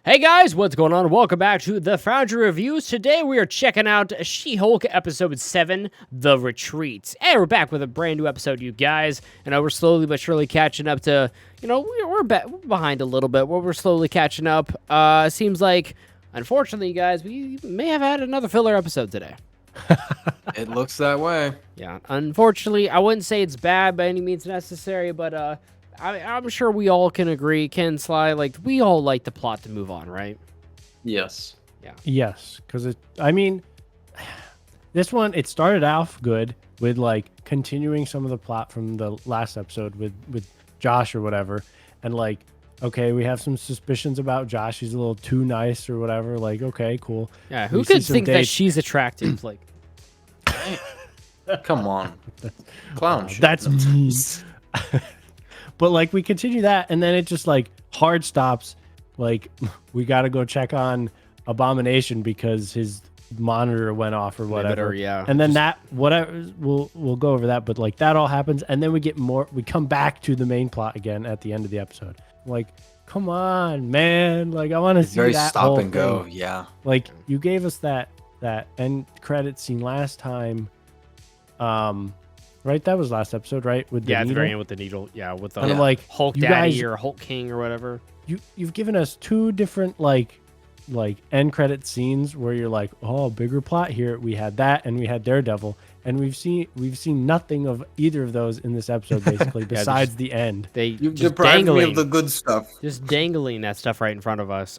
Hey guys, what's going on? Welcome back to the Foundry Reviews. Today we are checking out She-Hulk episode 7, The Retreat. And we're back with a brand new episode, you guys. And we're slowly but surely catching up to, we're behind a little bit, but we're slowly catching up. Seems like, unfortunately, you guys, we may have had another filler episode today. It looks that way. Yeah, unfortunately, I wouldn't say it's bad by any means necessary, but I'm sure we all can agree, Ken, Sly, like, we all like the plot to move on, right? Yes. Yeah. Yes, because this one, it started off good with, like, continuing some of the plot from the last episode with Josh or whatever. And, like, okay, we have some suspicions about Josh. He's a little too nice or whatever. Like, okay, cool. Yeah, who could think that she's attractive? Like, Come on. Clown shit. That's mean. But, like, we continue that, and then it just, like, hard stops. Like, we got to go check on Abomination because his monitor went off or whatever. Yeah. And then we'll go over that, but, like, that all happens, and then we come back to the main plot again at the end of the episode. Like, come on, man. Like, I want to see very that stop whole and go. thing. Yeah. Like, you gave us that end credit scene last time. Right, that was last episode, right? With the at the needle? very end with the needle. Yeah, with the And I'm like, Hulk you Daddy guys- or Hulk King or whatever. You've given us two different like end credit scenes where you're like, oh, bigger plot here. We had that and we had Daredevil, and we've seen nothing of either of those in this episode basically besides the end. You You've just deprived dangling, me of the good stuff. just dangling that stuff right in front of us.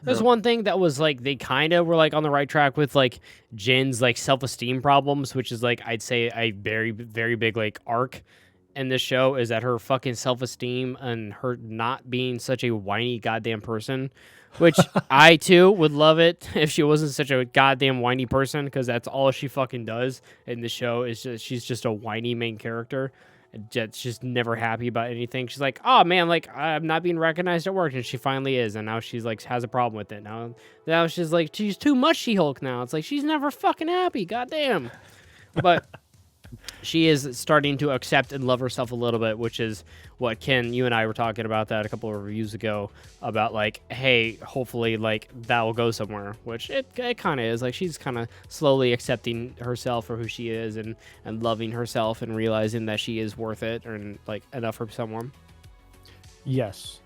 There's one thing that was like they kind of were like on the right track with like Jin's like self-esteem problems, which is like I'd say a very very big like arc in this show is that her fucking self-esteem and her not being such a whiny goddamn person, which I too would love it if she wasn't such a goddamn whiny person, because that's all she fucking does in the show is she's just a whiny main character. Just never happy about anything. She's like, oh man, like I'm not being recognized at work, and she finally is, and now she's like has a problem with it. Now she's like she's too much She-Hulk now. It's like she's never fucking happy. Goddamn. But she is starting to accept and love herself a little bit, which is what Ken, you and I were talking about that a couple of reviews ago about like, hey, hopefully like that will go somewhere, which it kind of is. Like she's kind of slowly accepting herself for who she is and loving herself and realizing that she is worth it and like enough for someone. Yes,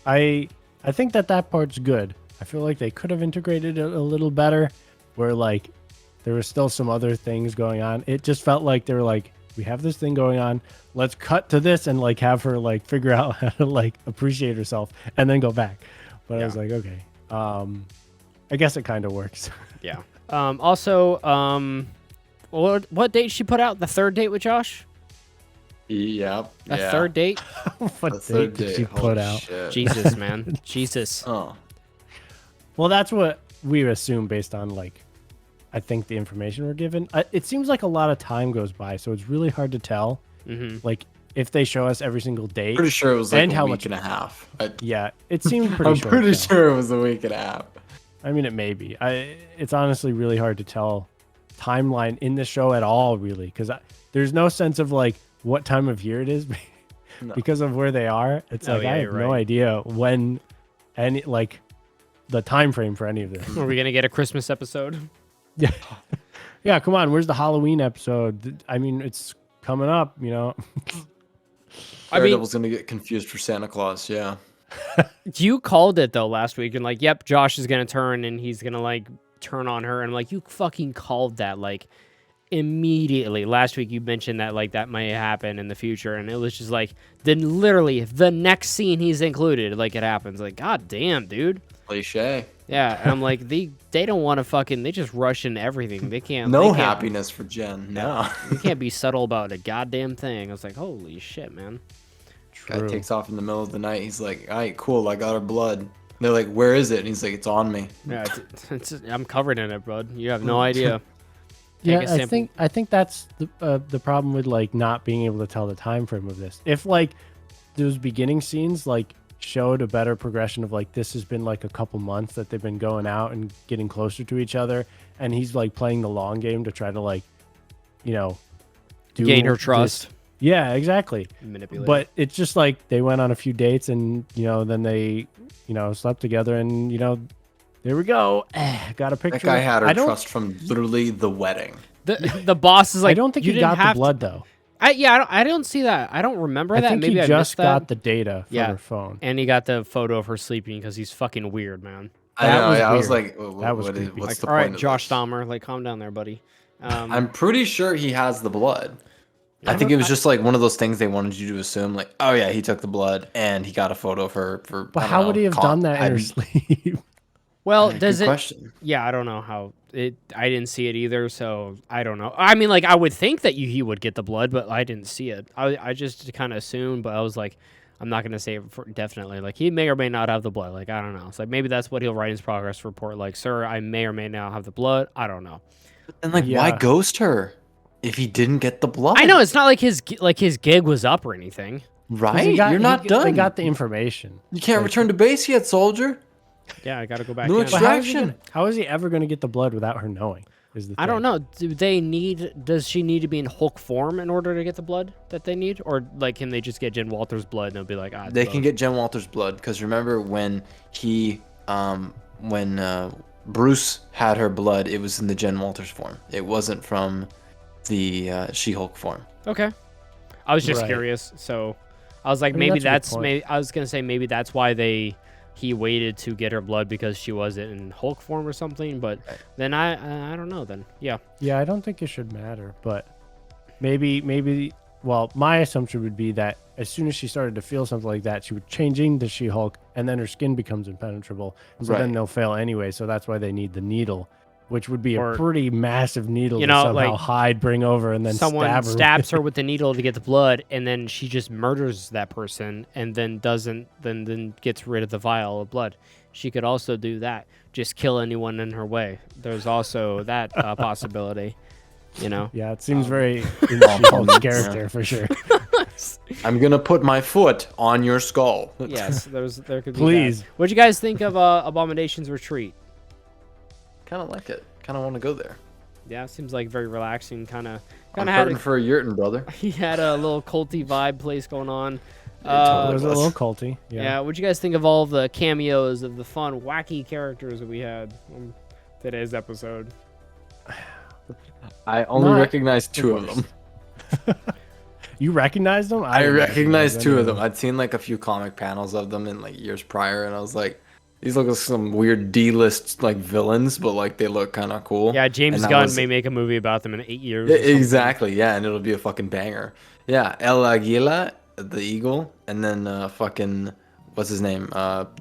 I think that part's good. I feel like they could have integrated it a little better, where like there were still some other things going on. It just felt like they were like, we have this thing going on. Let's cut to this and like have her like figure out how to like appreciate herself and then go back. But I was like, okay. I guess it kind of works. Yeah. Also, what date she put out? The third date with Josh? Yep. A third date? What date did she put out? Shit. Jesus, man. Jesus. Oh. Well, that's what we assume based on like, I think the information we're given. It seems like a lot of time goes by, so it's really hard to tell. Mm-hmm. Like if they show us every single date. Pretty sure it was like and a how week much and a half. Yeah, it seemed pretty I'm short. pretty sure it was a week and a half. I mean, it may be. It's honestly really hard to tell timeline in the show at all, really, because there's no sense of like what time of year it is because of where they are. It's like I have no idea when any like the time frame for any of this. Are we gonna get a Christmas episode? Yeah. Yeah, come on. Where's the Halloween episode? I mean, it's coming up, you know. Daredevil's gonna get confused for Santa Claus, yeah. You called it though last week and like, yep, Josh is gonna turn and he's gonna like turn on her, and like you fucking called that like immediately. Last week you mentioned that like that might happen in the future, and it was just like then literally the next scene he's included, like it happens. Like, god damn, dude. Cliche. Yeah, and I'm like, they don't want to fucking, they just rush into everything. They can't. No they can't, happiness for Jen. No. You can't be subtle about a goddamn thing. I was like, holy shit, man. Guy takes off in the middle of the night. He's like, all right, cool. I got her blood. And they're like, where is it? And he's like, it's on me. Yeah, I'm covered in it, bud. You have no idea. Yeah, I think that's the problem with like not being able to tell the time frame of this. If like those beginning scenes like showed a better progression of like this has been like a couple months that they've been going out and getting closer to each other, and he's like playing the long game to try to like, you know, gain her trust. Yeah, exactly. Manipulated. But it's just like they went on a few dates and, then they, slept together and, there we go. Got a picture. That guy had her I don't, trust from literally the wedding. The boss is like, I don't think you he didn't got the have blood, to. though. I don't see that. I don't remember I that. think Maybe he I just missed that. got the data from Yeah. her phone. And he got the photo of her sleeping because he's fucking weird, man. I know. was I was weird. like, That was what is, creepy. what's Like, the all right, point of Josh this? Dahmer, like, calm down there, buddy. I'm pretty sure he has the blood. I think it was just like one of those things they wanted you to assume, like, oh yeah, he took the blood and he got a photo of her for. But I don't how know, would he have done that in her sleep? Well, Good does it? question. Yeah, I don't know how it. I didn't see it either, so I don't know. I mean, like, I would think that he would get the blood, but I didn't see it. I just kind of assumed, but I was like, I'm not gonna say it for definitely. Like, he may or may not have the blood. Like, I don't know. It's like maybe that's what he'll write in his progress report. Like, sir, I may or may not have the blood. I don't know. And like, why Yeah. ghost her if he didn't get the blood? I know it's not like his gig was up or anything. right? You're not done. They got the information. You can't return to base yet, soldier. Yeah, I got to go back. No in. But extraction. how is he ever going to get the blood without her knowing? Is the I don't thing. know. Does she need to be in Hulk form in order to get the blood that they need? Or, like, can they just get Jen Walter's blood and it'll be like, it's They both? can get Jen Walter's blood because remember when Bruce had her blood, it was in the Jen Walters form. It wasn't from the She-Hulk form. Okay. I was just Right. curious. So I was like, I mean, maybe that's a good that's point. maybe I was going to say maybe that's why he waited to get her blood because she wasn't in Hulk form or something, but then I don't know then. Yeah. Yeah, I don't think it should matter, but maybe. Well, my assumption would be that as soon as she started to feel something like that, she would change into She-Hulk, and then her skin becomes impenetrable. So Right. then they'll fail anyway. So that's why they need the needle, which would be Or- a pretty massive needle You to know, somehow like, hide, bring over, and then Someone stab her. stabs her with the needle to get the blood, and then she just murders that person, and then then gets rid of the vial of blood. She could also do that. Just kill anyone in her way. There's also that possibility. You know. Yeah, it seems very in She-Hulk's Yeah. character for sure. I'm gonna put my foot on your skull. Yes, there could be. Please. That. What'd you guys think of Abomination's Retreat? Kind of like it. Kind of want to go there. Yeah, it seems like very relaxing. Kind of I'm had. hurting for a yurtin, brother. He had a little culty vibe place going on. It totally was a was. little culty. Yeah. Yeah. What'd you guys think of all of the cameos of the fun, wacky characters that we had on today's episode? I only Not recognize two of worst. them. You recognized them? I didn't recognized two of them. anyone. I'd seen like a few comic panels of them in like years prior, and I was like, these look like some weird D-list like villains, but like they look kind of cool. Yeah, James And that Gunn was- may make a movie about them in 8 years. Yeah, or something. exactly, yeah, and it'll be a fucking banger. Yeah, El Aguila, the eagle, and then fucking what's his name?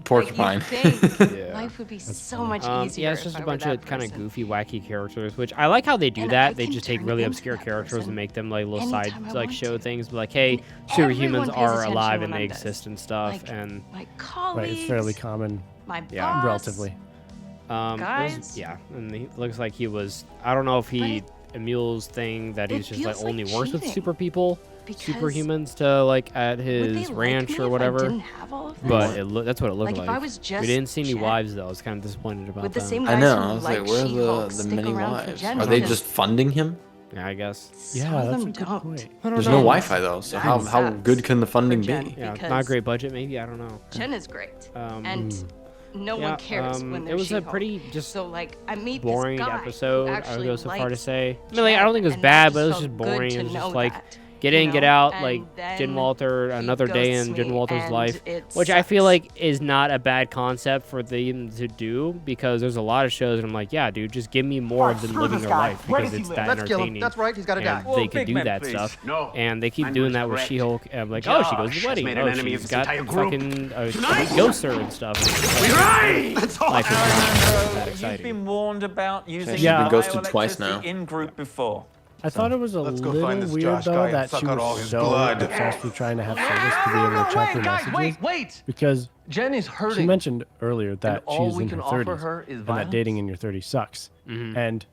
Porcupine. Yeah. Life would be so much easier. Yeah, it's just if a I were bunch that of kind of person. goofy, wacky characters, which I like how they do And that. I They can just take turn really into obscure that characters and person make them like little side, anytime I like want show to. things, but like, hey, Everyone superhumans pays are attention alive when and they I'm this. exist and stuff, Like, and my colleagues, Right, it's fairly common, my Yeah. boss, relatively. it was- guys. yeah, and he looks like he was. I don't know if he But Emule's thing that it he's just like feels like only works with cheating, super people, because superhumans to like at would his they like ranch me or if I whatever. didn't have all of this? But that's what it looked Like, like. if I was just We didn't see any Jen, wives though. I was kind of disappointed about With the that. same I guys know. who I was like, like where are She-Hulk the stick many around for wives? Jen Are they because just funding him? Yeah, I guess. some Yeah, of that's them a good don't. point. I don't There's know. no Wi-Fi though, so That how sucks good can the funding for Jen. be? Yeah, because- not a great budget, maybe. I don't know. Jen is great, Um, and no yeah, one cares when it they're was a She-Hulk. pretty just So like I meet boring this guy episode. Who I would actually go so far to likes say. I mean, like, I don't think it was Jen, and bad, that but it was felt just good boring. to It was just know like that, get you in, get know? out, And like Jen then Walter, he another day ghosts in Jen me, Walter's and life, it which I feel sucks. like is not a bad concept for them to do because there's a lot of shows and I'm like, yeah, dude, just give me more of them living their life because it's that Let's kill him. entertaining. That's right. He's got to And die. they could do that stuff, and they keep doing that with She-Hulk. And I'm like, oh, she goes to the Josh wedding. has made an Oh, enemy of she's this got entire group. fucking ghosts her and stuff. That's all. Life is not that You've exciting. been warned about using Yeah. She's been ghosted twice bioelectricity now. in group before. I thought it was a Let's go little find this weird Josh guy though and that suck she out all was his so blood. obsessed with trying to have service to be able to check her messages. Wait! Because Jen is she hurting. mentioned earlier that all she's we in can her offer 30s her is and that violence? dating in your 30s sucks. Mhm. And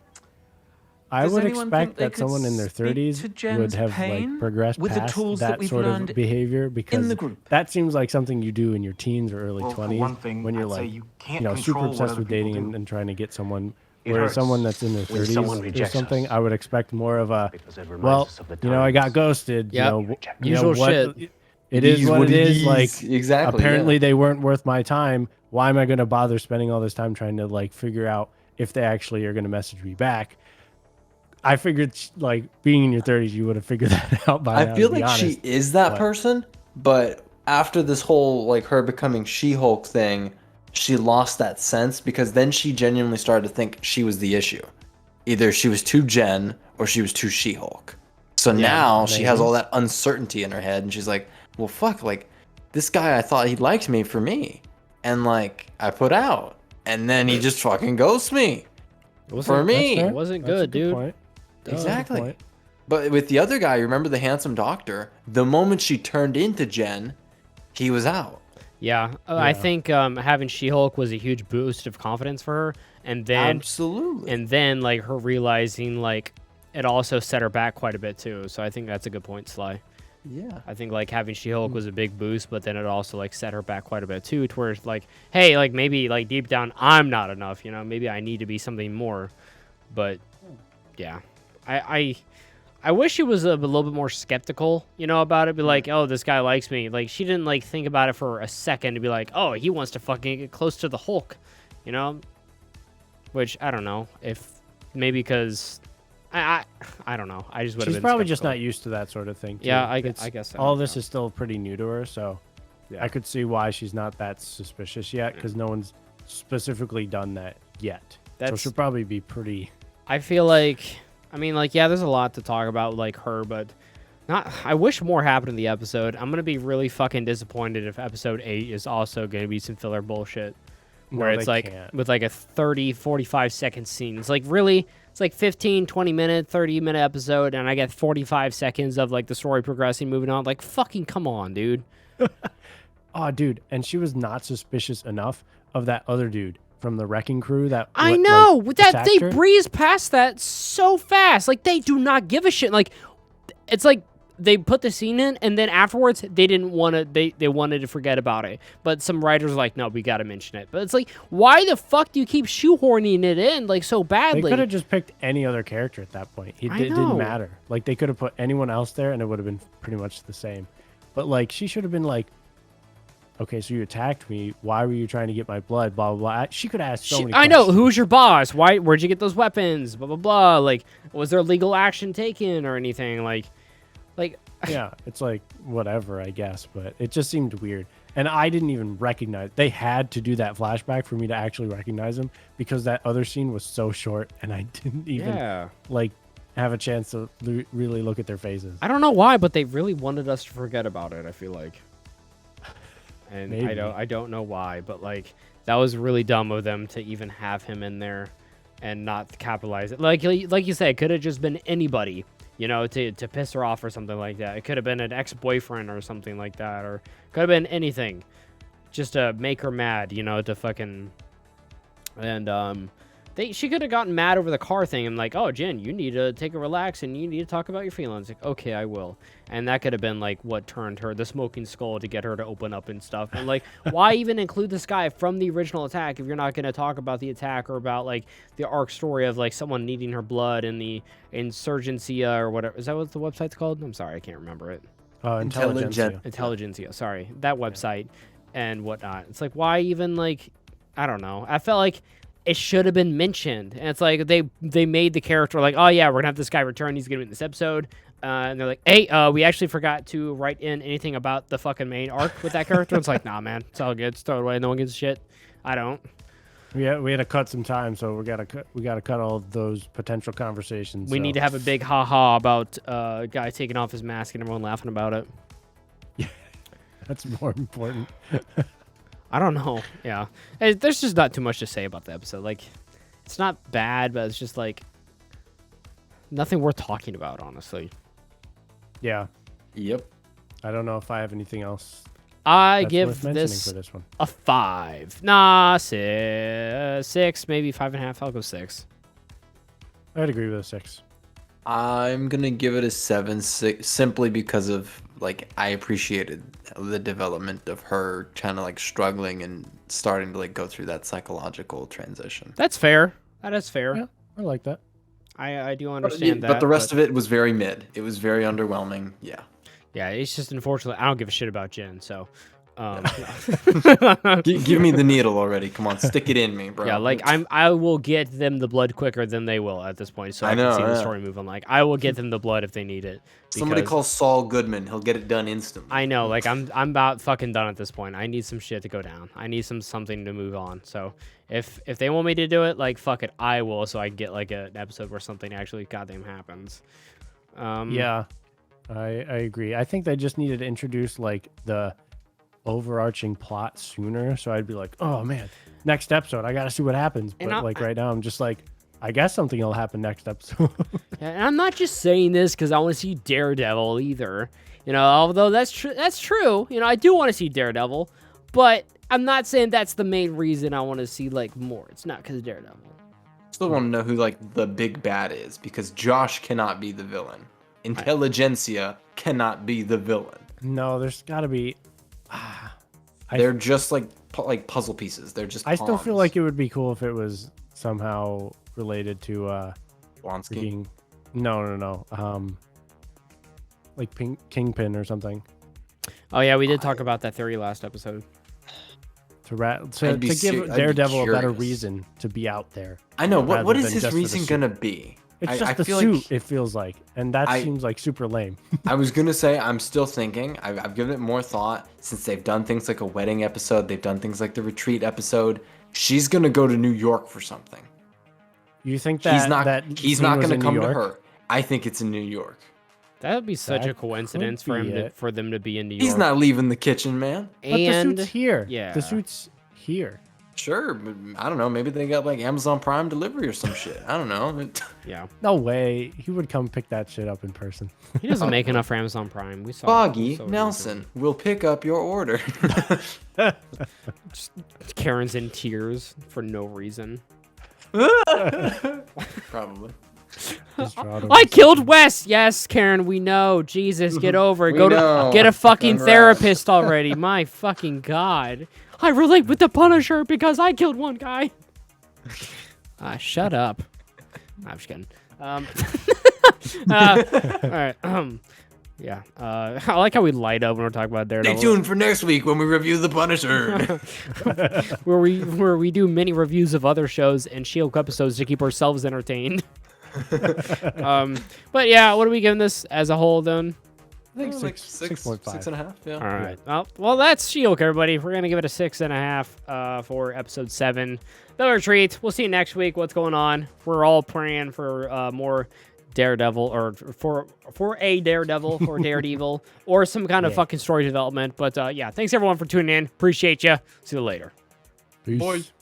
I Does would anyone think expect they that could someone in their speak 30s to would Jen's have pain like progressed with the past tools that that we've sort learned of behavior because the group? that seems like something you do in your teens or early Well, for 20s one thing, when you're I'd say like you can't super control what obsessed other with people dating do. and trying to get someone Whereas someone that's in their when someone 30s or rejects something, us. I would expect more of a, Because it reminds well, us of the I got times. ghosted. Yep. You know Usual what? shit. It is what it is. Like, exactly. apparently yeah. they weren't worth my time. Why am I going to bother spending all this time trying to like figure out if they actually are going to message me back? I figured like being in your 30s, you would have figured that out by now. I feel to be like she honest. is that but- person, but after this whole like her becoming She-Hulk thing, she lost that sense because then she genuinely started to think she was the issue. Either she was too Jen or she was too She-Hulk. So now she has maybe. all that uncertainty in her head and she's like, well, fuck, like this guy, I thought he liked me for me. And like I put out and then he just fucking ghosts me for me. fair. It wasn't That's a good, dude. point. Exactly. point. But with the other guy, remember the handsome doctor? The moment she turned into Jen, he was out. Yeah, I think having She-Hulk was a huge boost of confidence for her, and then Absolutely. like her realizing like it also set her back quite a bit too. So I think that's a good point, Sly. Yeah. I think like having She-Hulk was a big boost, but then it also like set her back quite a bit too, to where it's like, hey, like maybe like deep down I'm not enough, maybe I need to be something more. But yeah, I wish she was a little bit more skeptical, about it. Be like, oh, this guy likes me. Like she didn't like think about it for a second to be like, oh, he wants to fucking get close to the Hulk, Which I don't know if maybe because. I don't know. I just would have. She's probably just not used to that sort of thing. Too. Yeah, I guess so. All this is still pretty new to her, so I could see why she's not that suspicious yet, because no one's specifically done that yet. So she'll probably be pretty. I feel like, yeah, there's a lot to talk about, like her, but I wish more happened in the episode. I'm gonna be really fucking disappointed if episode 8 is also gonna be some filler bullshit, where it's like with like a 30, 45-second scene. It's like really. It's like 15, 20-minute, 30-minute episode, and I get 45 seconds of like the story progressing, moving on. Like, fucking come on, dude. Oh, dude, and she was not suspicious enough of that other dude from the wrecking crew. I know that they her. breeze past that so fast. Like they do not give a shit. Like it's like they put the scene in, and then afterwards they didn't want to. They wanted to forget about it. But some writers are like, no, we got to mention it. But it's like, why the fuck do you keep shoehorning it in like so badly? They could have just picked any other character at that point. It didn't matter. Like they could have put anyone else there, and it would have been pretty much the same. But like she should have been like, okay, so you attacked me. Why were you trying to get my blood? Blah blah blah. She could ask so many. I know. questions. Who's your boss? Where'd you get those weapons? Blah blah blah. Like, was there legal action taken or anything? Like. Yeah, it's like whatever, I guess, but it just seemed weird. And I didn't even recognize. They had to do that flashback for me to actually recognize him because that other scene was so short, and I didn't even like have a chance to really look at their faces. I don't know why, but they really wanted us to forget about it. I feel like, and Maybe. I don't know why, but like that was really dumb of them to even have him in there and not capitalize it. Like you said, it could have just been anybody. To piss her off or something like that. It could have been an ex-boyfriend or something like that, or could have been anything, just to make her mad. To fucking, and she could have gotten mad over the car thing and like, oh, Jen, you need to take a relax and you need to talk about your feelings. Like, okay, I will. And that could have been like what turned her, the smoking skull, to get her to open up and stuff. And like, why even include this guy from the original attack if you're not going to talk about the attack or about like the arc story of like someone needing her blood and the insurgencia or whatever. Is that what the website's called? I'm sorry, I can't remember it. Intelligentsia. Sorry, that website and whatnot. It's like, why even like, I don't know. I felt like it should have been mentioned. And it's like they made the character like, oh yeah, we're gonna have this guy return. He's gonna be in this episode. And they're like, hey, we actually forgot to write in anything about the fucking main arc with that character. It's like, nah, man, it's all good. Just throw it away. No one gives a shit. I don't. We had to cut some time, so we gotta cut all of those potential conversations. We need to have a big ha-ha about a guy taking off his mask and everyone laughing about it. That's more important. I don't know. Yeah. There's just not too much to say about the episode. Like, it's not bad, but it's just like nothing worth talking about, honestly. Yeah. Yep. I don't know if I have anything else. I that's give worth mentioning this for this one. a 5. Nah, 6, maybe 5.5. I'll go 6. I'd agree with a 6. I'm gonna give it a 7, 6, simply because of like I appreciated the development of her kind of like struggling and starting to like go through that psychological transition. That's fair. That is fair. Yeah, I like that. I do understand that. But the rest of it was very mid. It was very underwhelming. Yeah. Yeah, it's just unfortunately I don't give a shit about Jin, so Give me the needle already. Come on, stick it in me, bro. yeah, like I will get them the blood quicker than they will at this point, so I know, can see the yeah. story move on. Like I will get them the blood if they need it. Somebody because call Saul Goodman. He'll get it done instantly. I know, like I'm about fucking done at this point. I need some shit to go down. I need something to move on. So if they want me to do it, like fuck it, I will. So I can get like an episode where something actually goddamn happens. Yeah, I agree. I think they just needed to introduce like the overarching plot sooner, so I'd be like, oh man, next episode I gotta see what happens. But like right now I'm just like, I guess something will happen next episode. And I'm not just saying this because I want to see Daredevil either. You know, although that's true. You know, I do want to see Daredevil, but I'm not saying that's the main reason I want to see like more. It's not because of Daredevil. Still want to know who like the big bad is, because Josh cannot be the villain. Intelligentsia cannot be the villain. No, there's gotta be. They're just like puzzle pieces. They're just. I still feel pawns. like it would be cool if it was somehow related to Blonsky. freaking. No. Like Kingpin or something. Oh yeah, we did talk about that theory last episode. To be give I'd be Daredevil a better curious. reason to be out there. I know. What rather is than his just for the reason suit. gonna be? It's just I the feel suit, like it feels like. And that seems like super lame. I was gonna say I'm still thinking. I've given it more thought since they've done things like a wedding episode. They've done things like the retreat episode. She's gonna go to New York for something. You think that He's scene not was gonna in come New to York? her. I think it's in New York. That would be such a That coincidence could for be him it. for them to be in New York. He's not leaving the kitchen, man. But the And suit's here. yeah. The suit's here. Sure, but I don't know. Maybe they got like Amazon Prime delivery or some shit. I don't know. Yeah, No way. He would come pick that shit up in person. he doesn't make enough for Amazon Prime. We saw Foggy so Nelson will pick up your order. Karen's in tears for no reason. Probably. I killed Wes. Yes, Karen, we know. Jesus, get over it. We Go know. to get a fucking Congrats. therapist already. My fucking god. I relate with the Punisher because I killed one guy. Shut up. I'm just kidding. All right. Yeah. I like how we light up when we're talking about Stay Daredevil. tuned for next week when we review The Punisher. where we do many reviews of other shows and She-Hulk episodes to keep ourselves entertained. But yeah, what are we giving this as a whole then? I think like 6.5. 6.5. Yeah. All right. Well, that's She-Hulk, everybody. We're gonna give it a 6.5 for episode 7. The Retreat. We'll see you next week. What's going on? We're all praying for more Daredevil, or for a Daredevil, for Daredevil, or some kind of fucking story development. But yeah, thanks everyone for tuning in. Appreciate you. See you later. Peace. Boys.